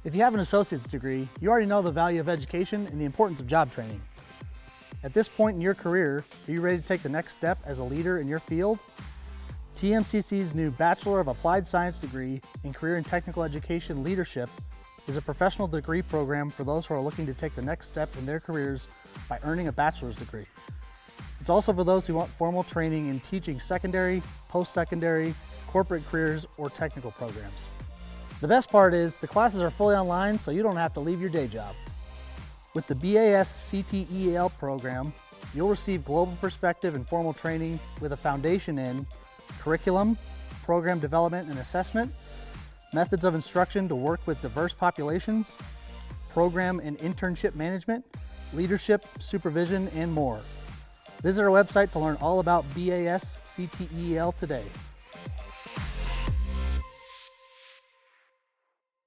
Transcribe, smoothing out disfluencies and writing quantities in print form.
If you have an associate's degree, you already know the value of education and the importance of job training. At this point in your career, are you ready to take the next step as a leader in your field? TMCC's new Bachelor of Applied Science degree in Career and Technical Education Leadership is a professional degree program for those who are looking to take the next step in their careers by earning a bachelor's degree. It's also for those who want formal training in teaching secondary, post-secondary, corporate careers, or technical programs. The best part is the classes are fully online, so you don't have to leave your day job. With the BAS CTE program, you'll receive global perspective and formal training with a foundation in curriculum, program development and assessment, methods of instruction to work with diverse populations, program and internship management, leadership, supervision, and more. Visit our website to learn all about BAS CTE today.